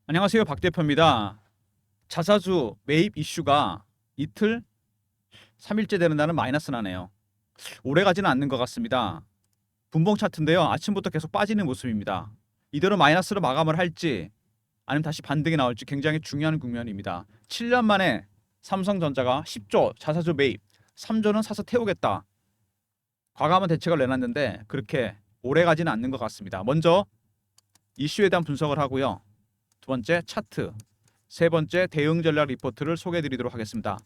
안녕하세요. 박 대표입니다. 자사주 매입 이슈가 이틀, 3일째 되는 날은 마이너스 나네요. 오래 가지는 않는 것 같습니다. 분봉 차트인데요. 아침부터 계속 빠지는 모습입니다. 이대로 마이너스로 마감을 할지 아니면 다시 반등이 나올지 굉장히 중요한 국면입니다. 7년 만에 삼성전자가 10조 자사주 매입, 3조는 사서 태우겠다. 과감한 대책을 내놨는데 그렇게 오래 가지는 않는 것 같습니다. 먼저 이슈에 대한 분석을 하고요. 두 번째 차트, 세 번째 대응 전략 리포트를 소개해 드리도록 하겠습니다.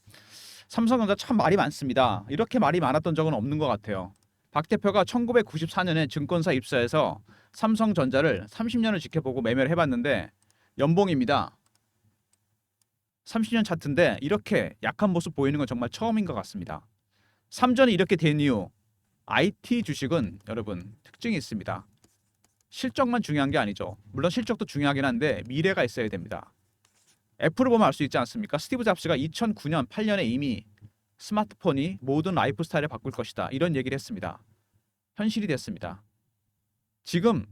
삼성전자 참 말이 많습니다. 이렇게 말이 많았던 적은 없는 것 같아요. 박 대표가 1994년에 증권사 입사해서 삼성전자를 30년을 지켜보고 매매를 해봤는데 연봉입니다. 30년 차트인데 이렇게 약한 모습 보이는 건 정말 처음인 것 같습니다. 삼전이 이렇게 된 이유, IT 주식은 여러분 특징이 있습니다. 실적만 중요한 게 아니죠. 물론 실적도 중요하긴 한데 미래가 있어야 됩니다. 애플을 보면 알 수 있지 않습니까? 스티브 잡스가 2009년, 8년에 이미 스마트폰이 모든 라이프 스타일을 바꿀 것이다. 이런 얘기를 했습니다. 현실이 됐습니다. 지금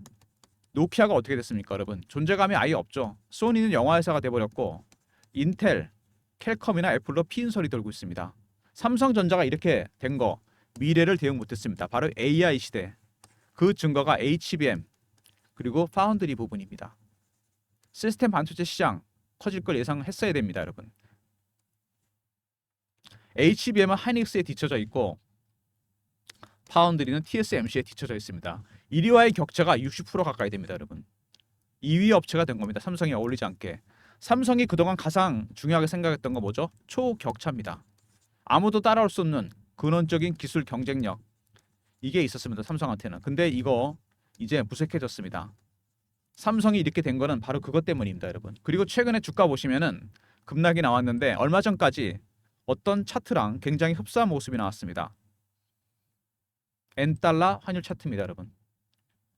노키아가 어떻게 됐습니까, 여러분? 존재감이 아예 없죠. 소니는 영화 회사가 돼버렸고 인텔, 캘컴이나 애플로 피인설이 돌고 있습니다. 삼성전자가 이렇게 된 거 미래를 대응 못했습니다. 바로 AI 시대. 그 증거가 HBM 그리고 파운드리 부분입니다. 시스템 반도체 시장 커질 걸 예상했어야 됩니다, 여러분. HBM은 하이닉스에 뒤쳐져 있고 파운드리는 TSMC에 뒤쳐져 있습니다. 1위와의 격차가 60% 가까이 됩니다, 여러분. 2위 업체가 된 겁니다. 삼성이 어울리지 않게. 삼성이 그동안 가장 중요하게 생각했던 거 뭐죠? 초격차입니다. 아무도 따라올 수 없는 근원적인 기술 경쟁력. 이게 있었습니다, 삼성한테는. 근데 이거 이제 무색해졌습니다. 삼성이 이렇게 된 거는 바로 그것 때문입니다, 여러분. 그리고 최근에 주가 보시면은 급락이 나왔는데 얼마 전까지 어떤 차트랑 굉장히 흡사한 모습이 나왔습니다. 엔달러 환율 차트입니다, 여러분.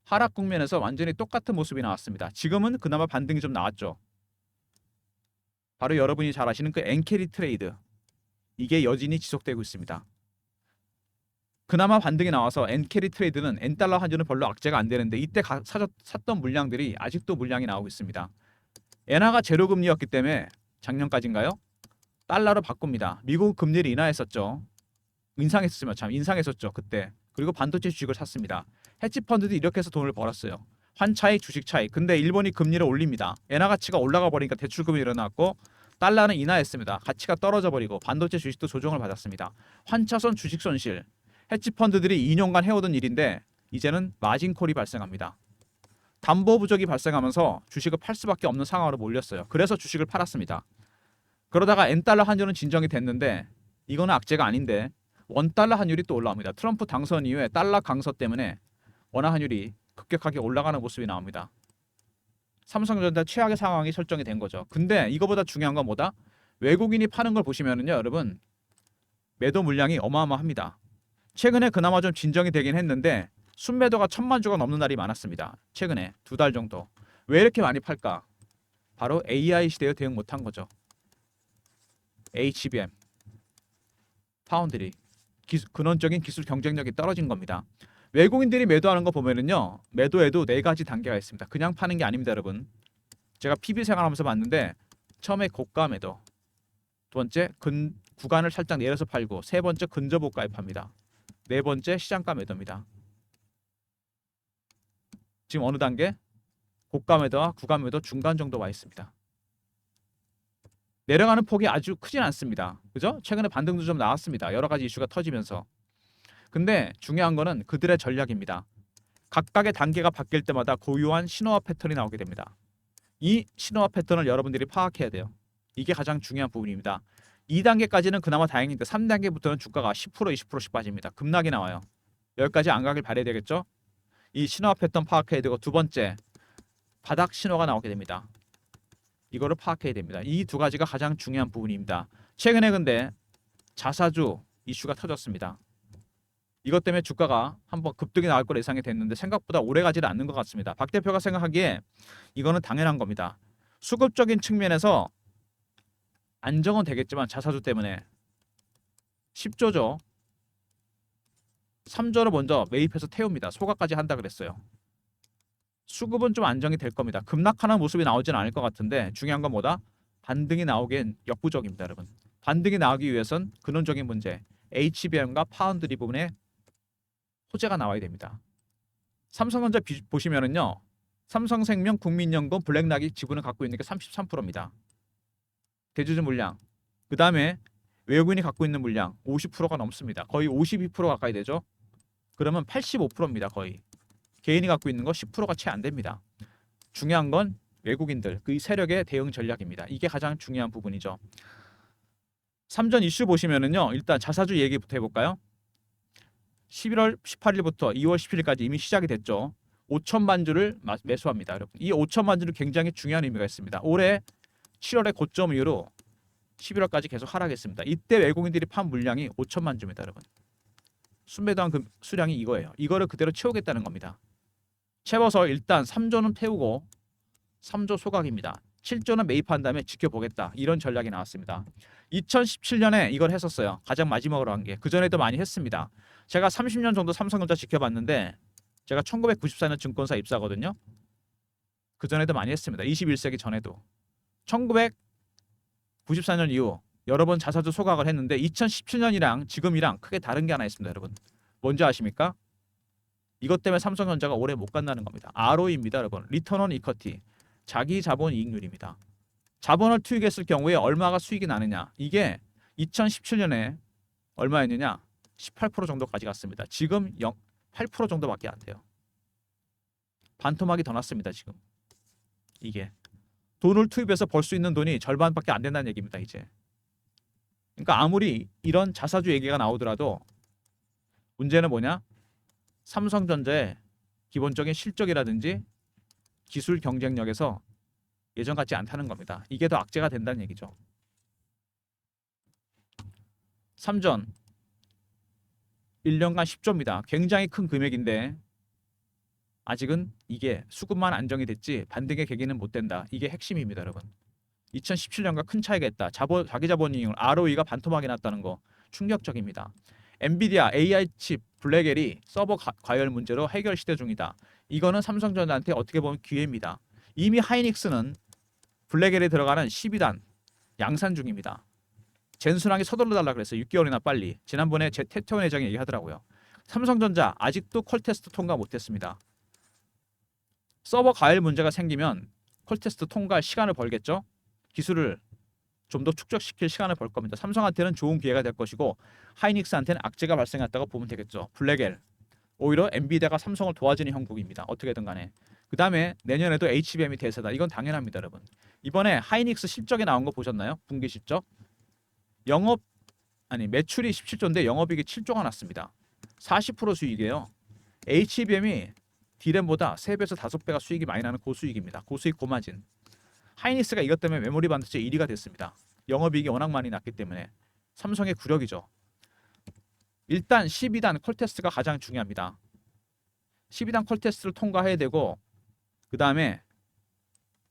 하락 국면에서 완전히 똑같은 모습이 나왔습니다. 지금은 그나마 반등이 좀 나왔죠. 바로 여러분이 잘 아시는 그 엔캐리 트레이드. 이게 여전히 지속되고 있습니다. 그나마 반등이 나와서 엔캐리 트레이드는 엔달러 환율은 별로 악재가 안 되는데 이때 샀던 물량들이 아직도 물량이 나오고 있습니다. 엔화가 제로 금리였기 때문에 작년까지인가요? 달러로 바꿉니다. 미국 금리를 인하했었죠. 인상했었지만 참 인상했었죠 그때. 그리고 반도체 주식을 샀습니다. 헤지 펀드도 이렇게 해서 돈을 벌었어요. 환 차익, 주식 차익. 근데 일본이 금리를 올립니다. 엔화 가치가 올라가 버리니까 대출금이 일어났고 달러는 인하했습니다. 가치가 떨어져 버리고 반도체 주식도 조정을 받았습니다. 환차손 주식 손실. 헤지 펀드들이 2년간 해오던 일인데 이제는 마진콜이 발생합니다. 담보 부족이 발생하면서 주식을 팔 수밖에 없는 상황으로 몰렸어요. 그래서 주식을 팔았습니다. 그러다가 엔달러 환율은 진정이 됐는데 이거는 악재가 아닌데 원달러 환율이 또 올라옵니다. 트럼프 당선 이후에 달러 강서 때문에 원화 환율이 급격하게 올라가는 모습이 나옵니다. 삼성전자 최악의 상황이 설정이 된 거죠. 근데 이거보다 중요한 건 뭐다? 외국인이 파는 걸 보시면은요, 여러분 매도 물량이 어마어마합니다. 최근에 그나마 좀 진정이 되긴 했는데 순매도가 1,000만 주가 넘는 날이 많았습니다. 최근에 2달 정도. 왜 이렇게 많이 팔까? 바로 AI 시대에 대응 못한 거죠. HBM, 파운드리, 근원적인 기술 경쟁력이 떨어진 겁니다. 외국인들이 매도하는 거 보면은요, 매도에도 네 가지 단계가 있습니다. 그냥 파는 게 아닙니다, 여러분. 제가 PB 생활하면서 봤는데 처음에 고가 매도, 두 번째 구간을 살짝 내려서 팔고, 세 번째 근저보가에 팝니다. 네 번째 시장가 매도입니다. 지금 어느 단계? 고가 매도와 구간 매도 중간 정도 와 있습니다. 내려가는 폭이 아주 크진 않습니다. 그죠? 최근에 반등도 좀 나왔습니다. 여러 가지 이슈가 터지면서. 근데 중요한 거는 그들의 전략입니다. 각각의 단계가 바뀔 때마다 고유한 신호와 패턴이 나오게 됩니다. 이 신호와 패턴을 여러분들이 파악해야 돼요. 이게 가장 중요한 부분입니다. 2단계까지는 그나마 다행인데 3단계부터는 주가가 10% 20%씩 빠집니다. 급락이 나와요. 여기까지 안 가길 바라야 되겠죠? 이 신호와 패턴 파악해야 되고, 두 번째 바닥 신호가 나오게 됩니다. 이거를 파악해야 됩니다. 이 두 가지가 가장 중요한 부분입니다. 최근에 근데 자사주 이슈가 터졌습니다. 이것 때문에 주가가 한번 급등이 나올 걸 예상이 됐는데 생각보다 오래 가지는 않는 것 같습니다. 박 대표가 생각하기에 이거는 당연한 겁니다. 수급적인 측면에서 안정은 되겠지만 자사주 때문에 10조죠. 3조를 먼저 매입해서 태웁니다. 소각까지 한다 그랬어요. 수급은 좀 안정이 될 겁니다. 급락하는 모습이 나오지는 않을 것 같은데 중요한 건 뭐다? 반등이 나오기엔 역부족입니다, 여러분. 반등이 나오기 위해선 근원적인 문제, HBM과 파운드리 부분에 호재가 나와야 됩니다. 삼성전자 보시면은요. 삼성생명, 국민연금, 블랙락이 지분을 갖고 있는 게 33%입니다. 대주주 물량. 그 다음에 외국인이 갖고 있는 물량 50%가 넘습니다. 거의 52% 가까이 되죠. 그러면 85%입니다. 거의. 개인이 갖고 있는 거 10%가 채 안 됩니다. 중요한 건 외국인들, 그 세력의 대응 전략입니다. 이게 가장 중요한 부분이죠. 삼전 이슈 보시면은요. 일단 자사주 얘기부터 해볼까요? 11월 18일부터 2월 10일까지 이미 시작이 됐죠. 5천만 주를 매수합니다. 여러분. 이 5천만 주는 굉장히 중요한 의미가 있습니다. 올해 7월의 고점 이후로 11월까지 계속 하락했습니다. 이때 외국인들이 판 물량이 5천만 주입니다. 여러분. 순매도한 그 수량이 이거예요. 이거를 그대로 채우겠다는 겁니다. 채워서 일단 3조는 태우고 3조 소각입니다. 7조는 매입한 다음에 지켜보겠다. 이런 전략이 나왔습니다. 2017년에 이걸 했었어요. 가장 마지막으로 한 게. 그전에도 많이 했습니다. 제가 30년 정도 삼성전자 지켜봤는데 제가 1994년 증권사 입사거든요. 그전에도 많이 했습니다. 21세기 전에도. 1994년 이후 여러 번 자사주 소각을 했는데 2017년이랑 지금이랑 크게 다른 게 하나 있습니다. 여러분. 뭔지 아십니까? 이것 때문에 삼성전자가 오래 못 간다는 겁니다. ROE입니다. 여러분. 리턴 온 이쿼티. 자기 자본 이익률입니다. 자본을 투입했을 경우에 얼마가 수익이 나느냐. 이게 2017년에 얼마였느냐. 18% 정도까지 갔습니다. 지금 8% 정도밖에 안 돼요. 반토막이 더 났습니다. 지금. 이게. 돈을 투입해서 벌 수 있는 돈이 절반밖에 안 된다는 얘기입니다. 이제. 그러니까 아무리 이런 자사주 얘기가 나오더라도 문제는 뭐냐? 삼성전자의 기본적인 실적이라든지 기술 경쟁력에서 예전 같지 않다는 겁니다. 이게 더 악재가 된다는 얘기죠. 삼전 1년간 10조입니다. 굉장히 큰 금액인데 아직은 이게 수급만 안정이 됐지 반등의 계기는 못 된다. 이게 핵심입니다, 여러분. 2017년과 큰 차이가 있다. 자기 자본 이익률 ROE가 반토막이 났다는 거 충격적입니다. 엔비디아 AI 칩 블랙엘이 서버 과열 문제로 해결 시대 중이다. 이거는 삼성전자한테 어떻게 보면 기회입니다. 이미 하이닉스는 블랙엘에 들어가는 12단 양산 중입니다. 젠순항이 서둘러 달라 그랬어요. 6개월이나 빨리. 지난번에 제 태태원 회장이 얘기하더라고요. 삼성전자 아직도 퀄테스트 통과 못했습니다. 서버 과열 문제가 생기면 퀄테스트 통과할 시간을 벌겠죠. 기술을 좀 더 축적시킬 시간을 벌 겁니다. 삼성한테는 좋은 기회가 될 것이고 하이닉스한테는 악재가 발생했다고 보면 되겠죠. 블랙엘. 오히려 엔비디아가 삼성을 도와주는 형국입니다. 어떻게든 간에. 그 다음에 내년에도 HBM이 대세다. 이건 당연합니다. 여러분. 이번에 하이닉스 실적이 나온 거 보셨나요? 분기 실적. 매출이 17조인데 영업이익이 7조가 났습니다. 40% 수익이에요. HBM이 D램보다 3배에서 5배가 수익이 많이 나는 고수익입니다. 고수익 고마진. 하이닉스가 이것 때문에 메모리 반도체 1위가 됐습니다. 영업이익이 워낙 많이 났기 때문에 삼성의 구력이죠. 일단 12단 퀄테스트가 가장 중요합니다. 12단 퀄테스트를 통과해야 되고 그 다음에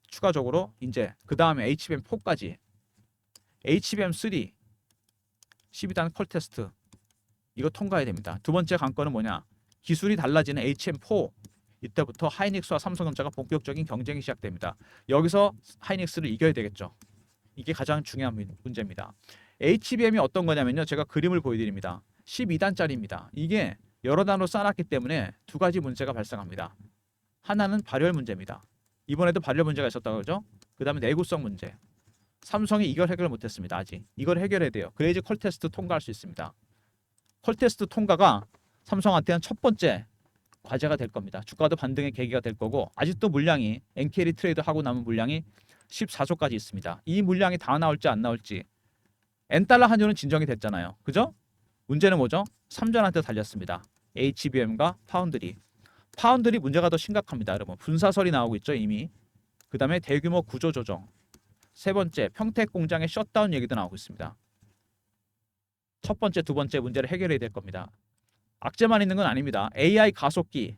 추가적으로 이제 그 다음에 HBM4까지 HBM3 12단 퀄테스트 이거 통과해야 됩니다. 두 번째 관건은 뭐냐? 기술이 달라지는 HM4 이때부터 하이닉스와 삼성전자가 본격적인 경쟁이 시작됩니다. 여기서 하이닉스를 이겨야 되겠죠. 이게 가장 중요한 문제입니다. HBM이 어떤 거냐면요. 제가 그림을 보여드립니다. 12단짜리입니다. 이게 여러 단으로 쌓아놨기 때문에 두 가지 문제가 발생합니다. 하나는 발열 문제입니다. 이번에도 발열 문제가 있었다고 그러죠. 그 다음에 내구성 문제. 삼성이 이걸 해결 못했습니다. 아직. 이걸 해결해야 돼요. 그래야지 퀄테스트 통과할 수 있습니다. 퀄테스트 통과가 삼성한테는 첫 번째 과제가 될 겁니다. 주가도 반등의 계기가 될 거고 아직도 물량이 엔캐리 트레이드 하고 남은 물량이 14조까지 있습니다. 이 물량이 다 나올지 안 나올지 N달러 한유는 진정이 됐잖아요. 그죠? 문제는 뭐죠? 삼전한테 달렸습니다. HBM과 파운드리. 파운드리 문제가 더 심각합니다. 여러분. 분사설이 나오고 있죠. 이미. 그 다음에 대규모 구조 조정. 세 번째 평택 공장의 셧다운 얘기도 나오고 있습니다. 첫 번째, 두 번째 문제를 해결해야 될 겁니다. 악재만 있는 건 아닙니다. AI 가속기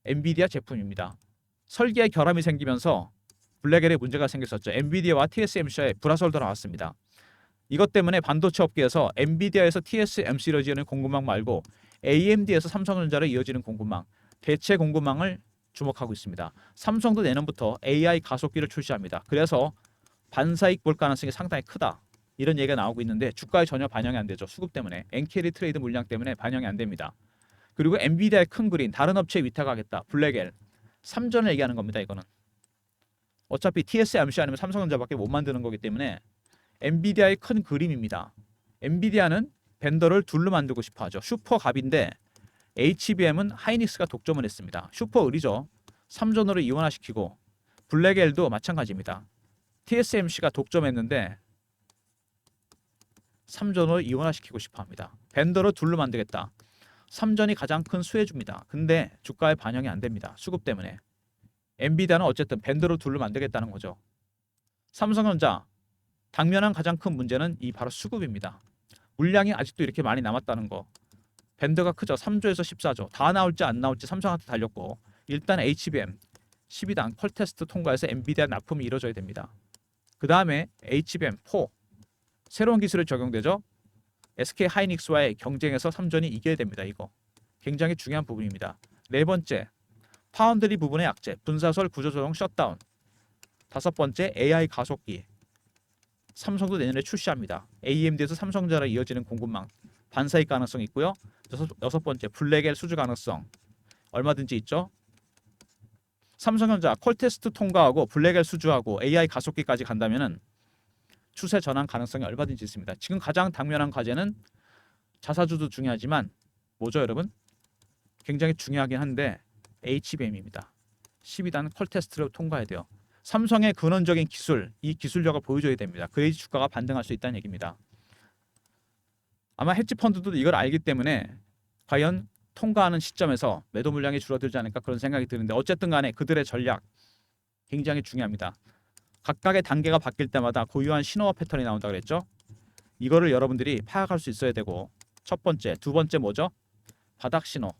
엔비디아 제품입니다. 설계에 결함이 생기면서 블랙엘에 문제가 생겼었죠. 엔비디아와 TSMC의 불화설도 나왔습니다. 이것 때문에 반도체 업계에서 엔비디아에서 TSMC로 이어지는 공급망 말고 AMD에서 삼성전자로 이어지는 공급망, 대체 공급망을 주목하고 있습니다. 삼성도 내년부터 AI 가속기를 출시합니다. 그래서 반사익 볼 가능성이 상당히 크다. 이런 얘기가 나오고 있는데 주가에 전혀 반영이 안 되죠. 수급 때문에. 엔캐리 트레이드 물량 때문에 반영이 안 됩니다. 그리고 엔비디아의 큰 그림, 다른 업체에 위탁하겠다. 블랙엘. 3전을 얘기하는 겁니다. 이거는. 어차피 TSMC 아니면 삼성전자밖에 못 만드는 거기 때문에 엔비디아의 큰 그림입니다. 엔비디아는 벤더를 둘로 만들고 싶어 하죠. 슈퍼갑인데 HBM은 하이닉스가 독점을 했습니다. 슈퍼을이죠. 3전으로 이원화시키고 블랙엘도 마찬가지입니다. TSMC가 독점했는데 3전으로 이원화시키고 싶어 합니다. 벤더를 둘로 만들겠다. 3전이 가장 큰 수혜주입니다. 근데 주가에 반영이 안 됩니다. 수급 때문에. 엔비디아는 어쨌든 벤더를 둘로 만들겠다는 거죠. 삼성전자 당면한 가장 큰 문제는 이 바로 수급입니다. 물량이 아직도 이렇게 많이 남았다는 거. 밴드가 크죠. 3조에서 14조. 다 나올지 안 나올지 삼성한테 달렸고 일단 HBM 12단 퀄 테스트 통과해서 엔비디아 납품이 이루어져야 됩니다. 그 다음에 HBM4 새로운 기술이 적용되죠. SK 하이닉스와의 경쟁에서 3전이 이겨야 됩니다. 이거 굉장히 중요한 부분입니다. 네 번째, 파운드리 부분의 약재, 분사설 구조조정 셧다운. 다섯 번째, AI 가속기. 삼성도 내년에 출시합니다. AMD에서 삼성전자로 이어지는 공급망 반사익 가능성이 있고요. 여섯 번째, 블랙엘 수주 가능성 얼마든지 있죠. 삼성전자 퀄 테스트 통과하고 블랙엘 수주하고 AI 가속기까지 간다면은 추세 전환 가능성이 얼마든지 있습니다. 지금 가장 당면한 과제는 자사주도 중요하지만 뭐죠, 여러분? 굉장히 중요하긴 한데 HBM입니다. 12단 퀄 테스트를 통과해야 돼요. 삼성의 근원적인 기술, 이 기술력을 보여줘야 됩니다. 그래야지 주가가 반등할 수 있다는 얘기입니다. 아마 헤지 펀드도 이걸 알기 때문에 과연 통과하는 시점에서 매도 물량이 줄어들지 않을까 그런 생각이 드는데 어쨌든 간에 그들의 전략 굉장히 중요합니다. 각각의 단계가 바뀔 때마다 고유한 신호와 패턴이 나온다 그랬죠. 이거를 여러분들이 파악할 수 있어야 되고 첫 번째, 두 번째 뭐죠? 바닥 신호.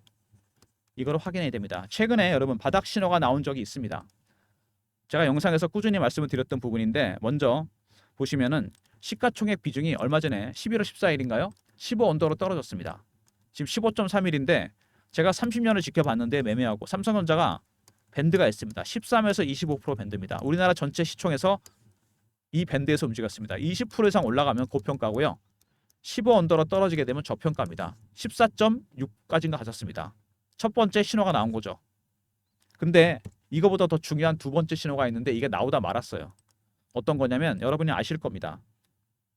이거를 확인해야 됩니다. 최근에 여러분 바닥 신호가 나온 적이 있습니다. 제가 영상에서 꾸준히 말씀을 드렸던 부분인데 먼저 보시면은 시가총액 비중이 얼마 전에 11월 14일인가요? 15 언더로 떨어졌습니다. 지금 15.31인데 제가 30년을 지켜봤는데 매매하고 삼성전자가 밴드가 있습니다. 13에서 25% 밴드입니다. 우리나라 전체 시총에서 이 밴드에서 움직였습니다. 20% 이상 올라가면 고평가고요. 15 언더로 떨어지게 되면 저평가입니다. 14.6까지인가 가졌습니다. 첫 번째 신호가 나온 거죠. 근데 이거보다 더 중요한 두 번째 신호가 있는데 이게 나오다 말았어요. 어떤 거냐면 여러분이 아실 겁니다.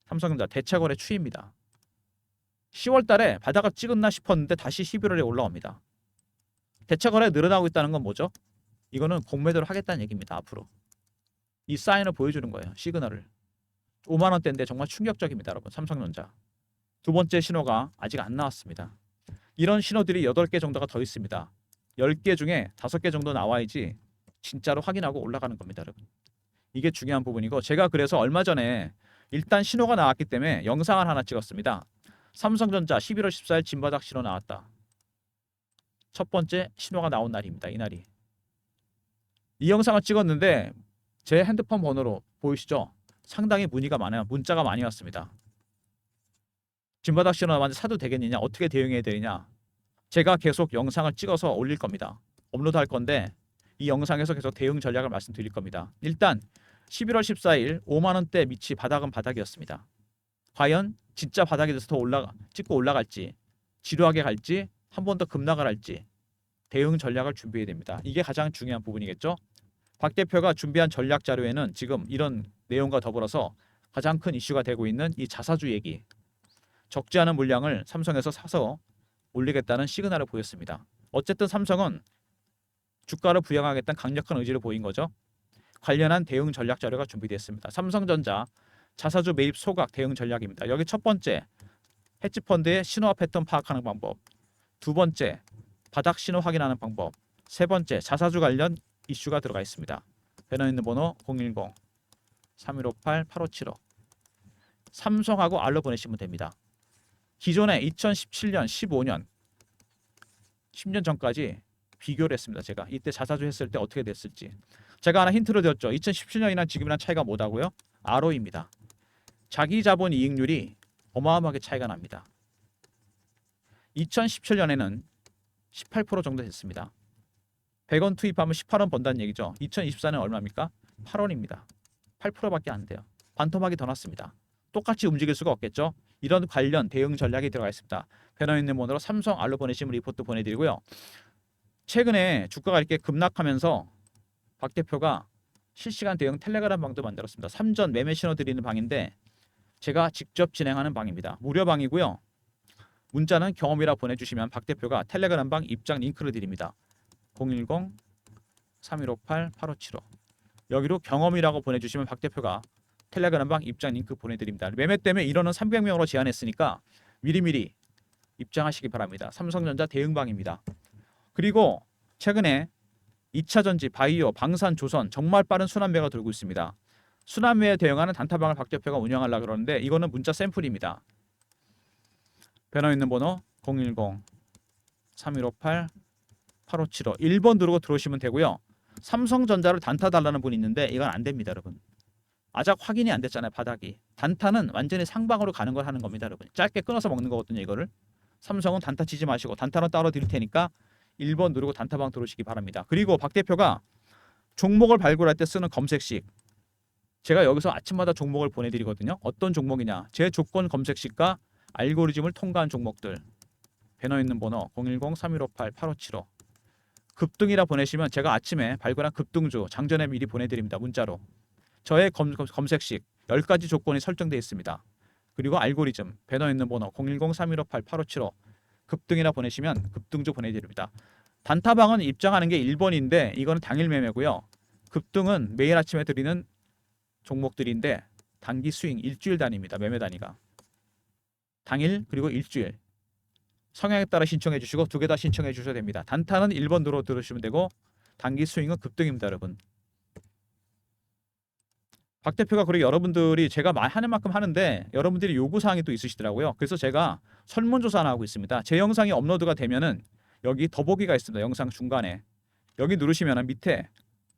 삼성전자 대차거래 추이입니다. 10월 달에 바닥을 찍었나 싶었는데 다시 11월에 올라옵니다. 대차거래 늘어나고 있다는 건 뭐죠? 이거는 공매도를 하겠다는 얘기입니다. 앞으로. 이 사인을 보여주는 거예요. 시그널을. 5만 원대인데 정말 충격적입니다. 여러분. 삼성전자. 두 번째 신호가 아직 안 나왔습니다. 이런 신호들이 8개 정도가 더 있습니다. 10개 중에 5개 정도 나와야지 진짜로 확인하고 올라가는 겁니다. 여러분. 이게 중요한 부분이고 제가 그래서 얼마 전에 일단 신호가 나왔기 때문에 영상을 하나 찍었습니다. 삼성전자 11월 14일 진바닥 신호 나왔다. 첫 번째 신호가 나온 날입니다. 이 날이. 이 영상을 찍었는데 제 핸드폰 번호로 보이시죠? 상당히 문의가 많아요. 문자가 많이 왔습니다. 진바닥 신호 나왔는데 사도 되겠느냐? 어떻게 대응해야 되느냐? 제가 계속 영상을 찍어서 올릴 겁니다. 업로드할 건데 이 영상에서 계속 대응 전략을 말씀드릴 겁니다. 일단 11월 14일 5만 원대 밑이 바닥은 바닥이었습니다. 과연 진짜 바닥에 대해서 더 찍고 올라갈지 지루하게 갈지 한 번 더 급락을 할지 대응 전략을 준비해야 됩니다. 이게 가장 중요한 부분이겠죠. 박 대표가 준비한 전략 자료에는 지금 이런 내용과 더불어서 가장 큰 이슈가 되고 있는 이 자사주 얘기 적지 않은 물량을 삼성에서 사서 올리겠다는 시그널을 보였습니다. 어쨌든 삼성은 주가를 부양하겠다는 강력한 의지를 보인 거죠. 관련한 대응 전략 자료가 준비됐습니다. 삼성전자 자사주 매입 소각 대응 전략입니다. 여기 첫 번째 헤지펀드의 신호와 패턴 파악하는 방법, 두 번째 바닥 신호 확인하는 방법, 세 번째 자사주 관련 이슈가 들어가 있습니다. 배너 있는 번호 010-3158-8575 삼성하고 알로 보내시면 됩니다. 기존에 2017년, 15년, 10년 전까지 비교를 했습니다. 제가 이때 자사주 했을 때 어떻게 됐을지. 제가 하나 힌트를 드렸죠. 2017년이나 지금이랑 차이가 뭐다고요? ROE입니다. 자기 자본 이익률이 어마어마하게 차이가 납니다. 2017년에는 18% 정도 됐습니다. 100원 투입하면 18원 번다는 얘기죠. 2024년 얼마입니까? 8원입니다. 8%밖에 안 돼요. 반토막이 더 났습니다. 똑같이 움직일 수가 없겠죠. 이런 관련 대응 전략이 들어가 있습니다. 배너 있는 번호로 삼성 알로 보내시면 리포트 보내드리고요. 최근에 주가가 이렇게 급락하면서 박 대표가 실시간 대응 텔레그램 방도 만들었습니다. 3전 매매 신호 드리는 방인데 제가 직접 진행하는 방입니다. 무료 방이고요. 문자는 경험이라 보내주시면 박 대표가 텔레그램 방 입장 링크를 드립니다. 010-3158-8575 여기로 경험이라고 보내주시면 박 대표가 텔레그램 방 입장 링크 보내드립니다. 매매 때문에 인원은 300명으로 제한했으니까 미리미리 입장하시기 바랍니다. 삼성전자 대응방입니다. 그리고 최근에 2차전지, 바이오, 방산, 조선 정말 빠른 순환매가 돌고 있습니다. 순환매에 대응하는 단타방을 박 대표가 운영하려고 그러는데 이거는 문자 샘플입니다. 배너 있는 번호 010-3158-8575 1번 누르고 들어오시면 되고요. 삼성전자를 단타 달라는 분이 있는데 이건 안 됩니다, 여러분. 아직 확인이 안 됐잖아요, 바닥이. 단타는 완전히 상방으로 가는 걸 하는 겁니다, 여러분. 짧게 끊어서 먹는 거거든요, 이거를. 삼성은 단타 치지 마시고 단타는 따로 드릴 테니까 1번 누르고 단타방 들어오시기 바랍니다. 그리고 박 대표가 종목을 발굴할 때 쓰는 검색식 제가 여기서 아침마다 종목을 보내드리거든요. 어떤 종목이냐? 제 조건 검색식과 알고리즘을 통과한 종목들. 배너 있는 번호 010-3158-8575 급등이라 보내시면 제가 아침에 발굴한 급등주 장전에 미리 보내드립니다. 문자로. 저의 검색식 10가지 조건이 설정되어 있습니다. 그리고 알고리즘 배너 있는 번호 010-3158-8575 급등이라 보내시면 급등주 보내드립니다. 단타방은 입장하는 게 1번인데 이거는 당일 매매고요. 급등은 매일 아침에 드리는 종목들인데 단기 스윙 일주일 단위입니다. 매매 단위가. 당일 그리고 일주일. 성향에 따라 신청해 주시고 두 개 다 신청해 주셔야 됩니다. 단타는 1번 들어주시면 되고 단기 스윙은 급등입니다, 여러분. 박 대표가 그리고 여러분들이 제가 하는 만큼 하는데 여러분들이 요구사항이 또 있으시더라고요. 그래서 제가 설문조사 하나 하고 있습니다. 제 영상이 업로드가 되면은 여기 더보기가 있습니다. 영상 중간에. 여기 누르시면 밑에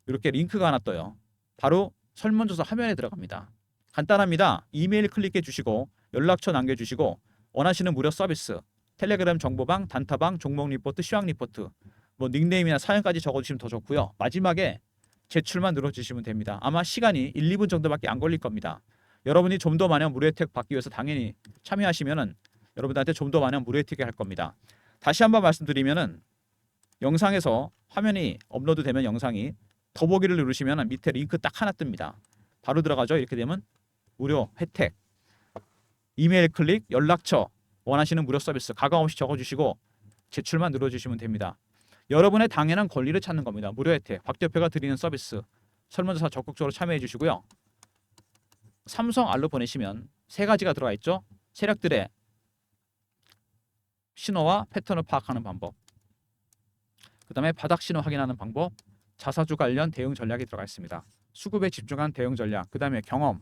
이렇게 링크가 하나 떠요. 바로 설문조사 화면에 들어갑니다. 간단합니다. 이메일 클릭해 주시고 연락처 남겨주시고 원하시는 무료 서비스 텔레그램 정보방, 단타방, 종목 리포트, 시황 리포트 뭐 닉네임이나 사연까지 적어주시면 더 좋고요. 마지막에 제출만 눌러주시면 됩니다. 아마 시간이 1, 2분 정도밖에 안 걸릴 겁니다. 여러분이 좀 더 많은 무료 혜택 받기 위해서 당연히 참여하시면은 여러분들한테 좀 더 많은 무료 혜택이 할 겁니다. 다시 한번 말씀드리면은 영상에서 화면이 업로드되면 영상이 더보기를 누르시면 밑에 링크 딱 하나 뜹니다. 바로 들어가죠. 이렇게 되면 무료 혜택 이메일 클릭, 연락처 원하시는 무료 서비스 가감 없이 적어주시고 제출만 눌러주시면 됩니다. 여러분의 당연한 권리를 찾는 겁니다. 무료 혜택, 박 대표가 드리는 서비스 설문조사 적극적으로 참여해 주시고요. 삼성 알로 보내시면 세 가지가 들어가 있죠. 세력들의 신호와 패턴을 파악하는 방법, 그 다음에 바닥 신호 확인하는 방법, 자사주 관련 대응 전략이 들어가 있습니다. 수급에 집중한 대응 전략, 그 다음에 경험,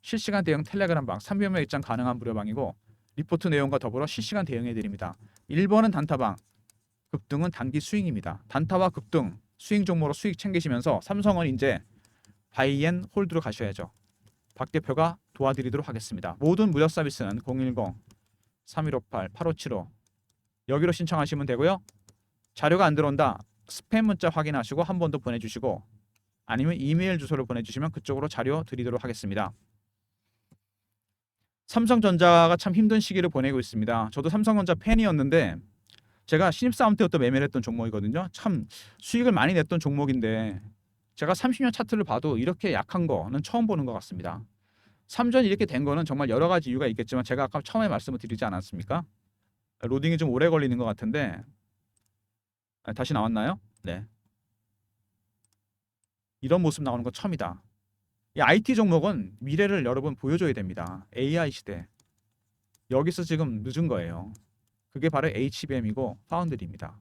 실시간 대응 텔레그램 방, 300명 입장 가능한 무료방이고 리포트 내용과 더불어 실시간 대응해 드립니다. 1번은 단타방, 급등은 단기 스윙입니다. 단타와 급등, 스윙 종목으로 수익 챙기시면서 삼성은 이제 바이앤 홀드로 가셔야죠. 박 대표가 도와드리도록 하겠습니다. 모든 무료 서비스는 010-3158-8575 여기로 신청하시면 되고요. 자료가 안 들어온다. 스팸 문자 확인하시고 한 번 더 보내주시고 아니면 이메일 주소를 보내주시면 그쪽으로 자료 드리도록 하겠습니다. 삼성전자가 참 힘든 시기를 보내고 있습니다. 저도 삼성전자 팬이었는데 제가 신입사원 때부터 매매를 했던 종목이거든요. 참 수익을 많이 냈던 종목인데 제가 30년 차트를 봐도 이렇게 약한 거는 처음 보는 것 같습니다. 3전이 이렇게 된 거는 정말 여러 가지 이유가 있겠지만 제가 아까 처음에 말씀을 드리지 않았습니까? 로딩이 좀 오래 걸리는 것 같은데 다시 나왔나요? 네. 이런 모습 나오는 건 처음이다. 이 IT 종목은 미래를 여러분 보여줘야 됩니다. AI 시대. 여기서 지금 늦은 거예요. 그게 바로 HBM이고 파운드리입니다.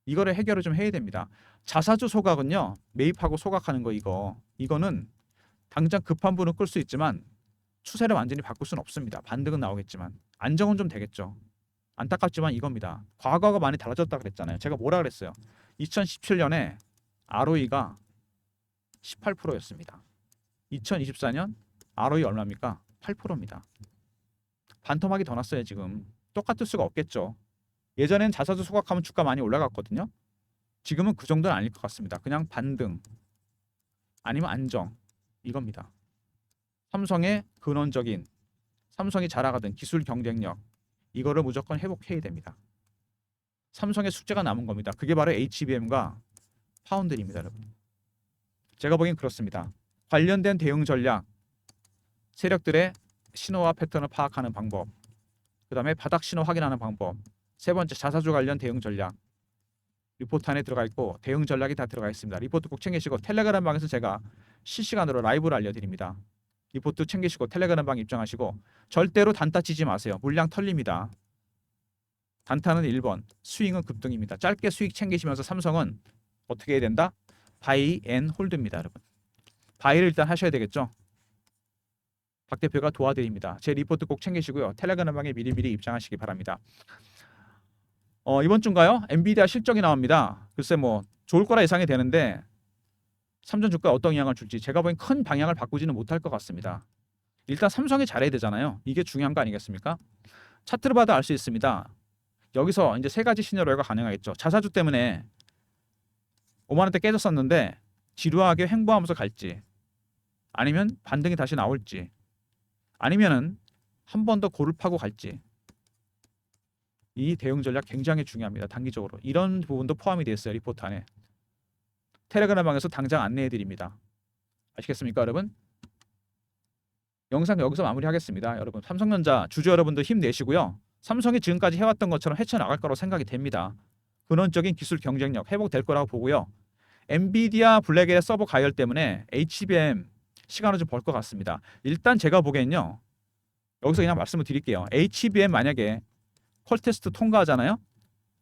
이거를 해결을 좀 해야 됩니다. 자사주 소각은요. 매입하고 소각하는 거 이거는 당장 급한 분은 끌 수 있지만 추세를 완전히 바꿀 수는 없습니다. 반등은 나오겠지만 안정은 좀 되겠죠. 안타깝지만 이겁니다. 과거가 많이 달라졌다 그랬잖아요. 제가 뭐라 그랬어요? 2017년에 ROE가 18%였습니다. 2024년 ROE 얼마입니까? 8%입니다. 반토막이 더 났어요. 지금 똑같을 수가 없겠죠. 예전엔 자사주 소각하면 주가 많이 올라갔거든요. 지금은 그 정도는 아닐 것 같습니다. 그냥 반등 아니면 안정 이겁니다. 삼성의 근원적인 삼성이 자라가던 기술 경쟁력 이거를 무조건 회복해야 됩니다. 삼성의 숙제가 남은 겁니다. 그게 바로 HBM과 파운드리입니다, 여러분. 제가 보기엔 그렇습니다. 관련된 대응 전략, 세력들의 신호와 패턴을 파악하는 방법, 그 다음에 바닥 신호 확인하는 방법, 세 번째 자사주 관련 대응 전략 리포트 안에 들어가 있고 대응 전략이 다 들어가 있습니다. 리포트 꼭 챙기시고 텔레그램 방에서 제가 실시간으로 라이브를 알려드립니다. 리포트 챙기시고 텔레그램 방 입장하시고 절대로 단타 치지 마세요. 물량 털립니다. 단타는 1번, 스윙은 급등입니다. 짧게 수익 챙기시면서 삼성은 어떻게 해야 된다? 바이 앤 홀드입니다, 여러분. 바이를 일단 하셔야 되겠죠. 박 대표가 도와드립니다. 제 리포트 꼭 챙기시고요. 텔레그램 방에 미리미리 입장하시기 바랍니다. 이번 주인가요? 엔비디아 실적이 나옵니다. 글쎄 뭐 좋을 거라 예상이 되는데 삼전 주가에 어떤 영향을 줄지 제가 보기엔 큰 방향을 바꾸지는 못할 것 같습니다. 일단 삼성이 잘해야 되잖아요. 이게 중요한 거 아니겠습니까? 차트를 봐도 알 수 있습니다. 여기서 이제 세 가지 시나리오가 가능하겠죠. 자사주 때문에 5만 원대 깨졌었는데 지루하게 횡보하면서 갈지 아니면 반등이 다시 나올지 아니면은 한 번 더 고를 파고 갈지 이 대응 전략 굉장히 중요합니다. 단기적으로 이런 부분도 포함이 되어 있어요. 리포트 안에 텔레그램 방에서 당장 안내해 드립니다. 아시겠습니까, 여러분? 영상 여기서 마무리하겠습니다. 여러분 삼성전자 주주 여러분들 힘내시고요. 삼성이 지금까지 해왔던 것처럼 헤쳐나갈 거라고 생각이 됩니다. 근원적인 기술 경쟁력 회복될 거라고 보고요. 엔비디아 블랙의 서버 가열 때문에 HBM 시간을 좀 벌 것 같습니다. 일단 제가 보기엔요. 여기서 그냥 말씀을 드릴게요. HBM 만약에 퀄 테스트 통과하잖아요.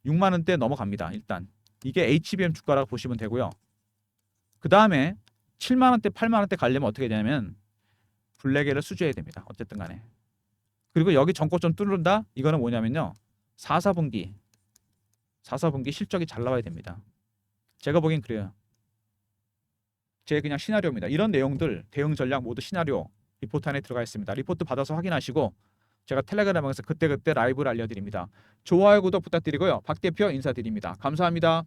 6만 원대 넘어갑니다. 일단 이게 HBM 주가라고 보시면 되고요. 그 다음에 7만 원대, 8만 원대 가려면 어떻게 되냐면 블랙에를 수주해야 됩니다. 어쨌든 간에. 그리고 여기 전고점 뚫는다? 이거는 뭐냐면요. 4분기 실적이 잘 나와야 됩니다. 제가 보기엔 그래요. 제 그냥 시나리오입니다. 이런 내용들 대응 전략 모두 시나리오 리포트 안에 들어가 있습니다. 리포트 받아서 확인하시고 제가 텔레그램에서 그때그때 라이브를 알려드립니다. 좋아요 구독 부탁드리고요. 박 대표 인사드립니다. 감사합니다.